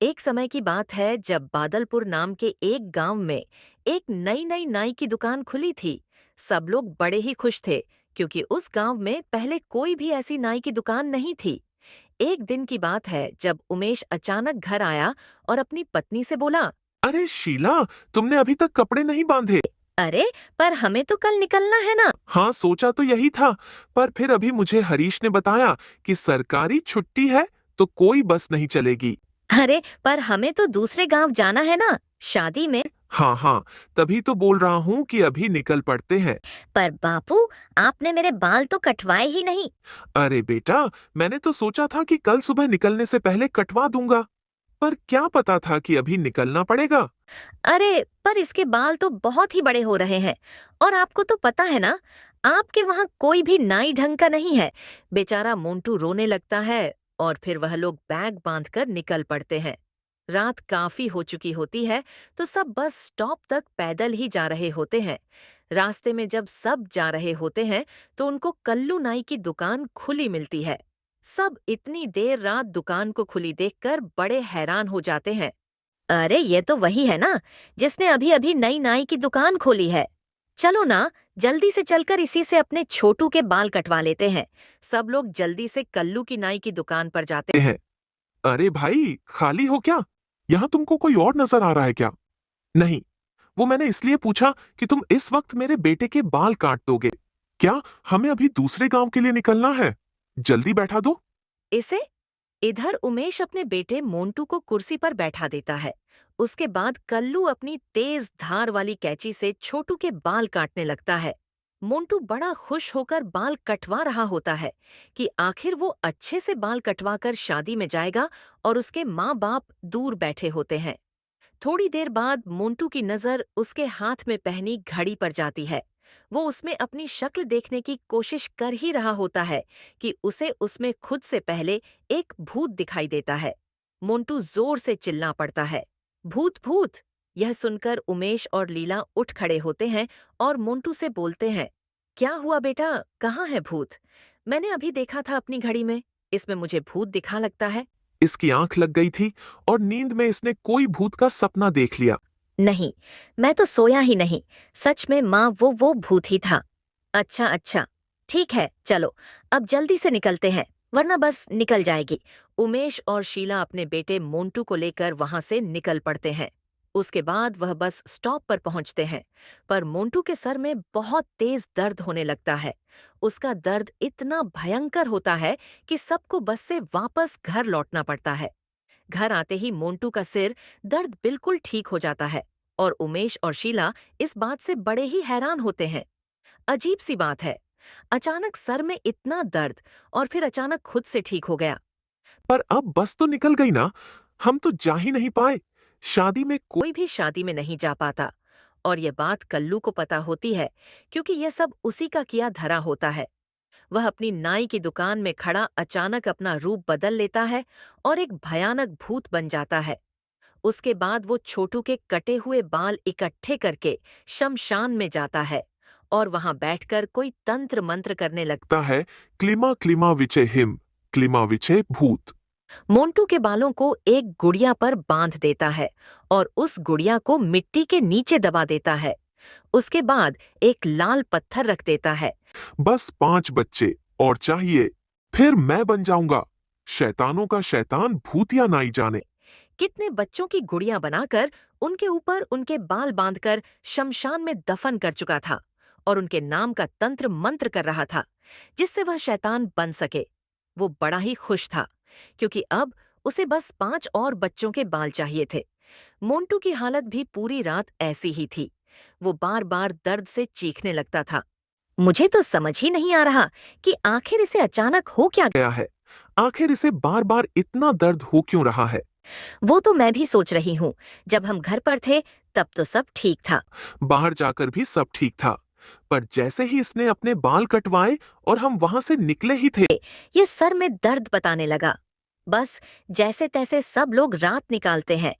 एक समय की बात है जब बादलपुर नाम के एक गांव में एक नई नई नाई की दुकान खुली थी। सब लोग बड़े ही खुश थे क्योंकि उस गांव में पहले कोई भी ऐसी नाई की दुकान नहीं थी। एक दिन की बात है जब उमेश अचानक घर आया और अपनी पत्नी से बोला, अरे शीला, तुमने अभी तक कपड़े नहीं बांधे। अरे पर हमें तो कल निकलना है ना। हाँ, सोचा तो यही था, पर फिर अभी मुझे हरीश ने बताया कि सरकारी छुट्टी है तो कोई बस नहीं चलेगी। अरे पर हमें तो दूसरे गांव जाना है ना, शादी में। हाँ हाँ, तभी तो बोल रहा हूँ कि अभी निकल पड़ते हैं। पर बापू, आपने मेरे बाल तो कटवाए ही नहीं। अरे बेटा, मैंने तो सोचा था कि कल सुबह निकलने से पहले कटवा दूंगा, पर क्या पता था कि अभी निकलना पड़ेगा। अरे पर इसके बाल तो बहुत ही बड़े हो रहे हैं। और आपको तो पता है ना, आपके वहाँ कोई भी नाई ढंग का नहीं है। बेचारा मोंटू रोने लगता है और फिर वह लोग बैग बांधकर निकल पड़ते हैं। रात काफी हो चुकी होती है तो सब बस स्टॉप तक पैदल ही जा रहे होते हैं। रास्ते में जब सब जा रहे होते हैं तो उनको कल्लू नाई की दुकान खुली मिलती है। सब इतनी देर रात दुकान को खुली देखकर बड़े हैरान हो जाते हैं। अरे ये तो वही है ना, जिसने अभी अभी नई नाई की दुकान खोली है। चलो ना, जल्दी से चलकर इसी से अपने छोटू के बाल कटवा लेते हैं। सब लोग जल्दी से कल्लू की नाई की दुकान पर जाते हैं। अरे भाई, खाली हो क्या? यहाँ तुमको कोई और नजर आ रहा है क्या? नहीं, वो मैंने इसलिए पूछा कि तुम इस वक्त मेरे बेटे के बाल काट दोगे क्या? हमें अभी दूसरे गांव के लिए निकलना है। जल्दी बैठा दो। इसे इधर उमेश अपने बेटे मोंटू को कुर्सी पर बैठा देता है। उसके बाद कल्लू अपनी तेज धार वाली कैंची से छोटू के बाल काटने लगता है। मोंटू बड़ा खुश होकर बाल कटवा रहा होता है कि आखिर वो अच्छे से बाल कटवाकर शादी में जाएगा और उसके माँ बाप दूर बैठे होते हैं। थोड़ी देर बाद मोंटू की नजर उसके हाथ में पहनी घड़ी पर जाती है। वो उसमें अपनी शक्ल देखने की कोशिश कर ही रहा होता है कि उसे उसमें खुद से पहले एक भूत दिखाई देता है। मोंटू जोर से चिल्ला पड़ता है, भूत भूत! यह सुनकर उमेश और लीला उठ खड़े होते हैं और मोंटू से बोलते हैं, क्या हुआ बेटा, कहाँ है भूत? मैंने अभी देखा था अपनी घड़ी में, इसमें मुझे भूत दिखा लगता है। इसकी आंख लग गई थी और नींद में इसने कोई भूत का सपना देख लिया। नहीं, मैं तो सोया ही नहीं। सच में माँ, वो भूत ही था। अच्छा अच्छा, ठीक है, चलो अब जल्दी से निकलते हैं, वरना बस निकल जाएगी। उमेश और शीला अपने बेटे मोंटू को लेकर वहां से निकल पड़ते हैं। उसके बाद वह बस स्टॉप पर पहुंचते हैं, पर मोंटू के सर में बहुत तेज दर्द होने लगता है। उसका दर्द इतना भयंकर होता है कि सबको बस से वापस घर लौटना पड़ता है। घर आते ही मोंटू का सिर दर्द बिल्कुल ठीक हो जाता है और उमेश और शीला इस बात से बड़े ही हैरान होते हैं। अजीब सी बात है, अचानक सर में इतना दर्द और फिर अचानक खुद से ठीक हो गया। पर अब बस तो निकल गई ना, हम तो जा ही नहीं पाए। शादी में कोई भी शादी में नहीं जा पाता और ये बात कल्लू को पता होती है क्योंकि यह सब उसी का किया धरा होता है। वह अपनी नाई की दुकान में खड़ा अचानक अपना रूप बदल लेता है और एक भयानक भूत बन जाता है। उसके बाद वो छोटू के कटे हुए बाल इकट्ठे करके शमशान में जाता है और वहां बैठकर कोई तंत्र मंत्र करने लगता। लगता है, क्लिमा क्लिमा विचे हिम, क्लिमा विचे भूत। मोंटू के बालों को एक गुड़िया पर बांध देता है और उस गुड़िया को मिट्टी के नीचे दबा देता है। उसके बाद एक लाल पत्थर रख देता है। बस 5 बच्चे और चाहिए, फिर मैं बन जाऊंगा शैतानों का शैतान, भूतिया नाई जाने। कितने बच्चों की गुड़िया बनाकर उनके ऊपर उनके बाल बांधकर शमशान में दफन कर चुका था और उनके नाम का तंत्र मंत्र कर रहा था जिससे वह शैतान बन सके। वो बड़ा ही खुश था क्योंकि अब उसे बस 5 और बच्चों के बाल चाहिए थे। मोंटू की हालत भी पूरी रात ऐसी ही थी। वो बार बार दर्द से चीखने लगता था। मुझे तो समझ ही नहीं आ रहा कि आखिर इसे अचानक हो क्या गया है, आखिर इसे बार बार इतना दर्द हो क्यों रहा है? वो तो मैं भी सोच रही हूँ। जब हम घर पर थे तब तो सब ठीक था। बाहर जाकर भी सब ठीक था, पर जैसे ही इसने अपने बाल कटवाए और हम वहां से निकले ही थे, ये सर में दर्द बताने लगा। बस जैसे तैसे सब लोग रात निकालते हैं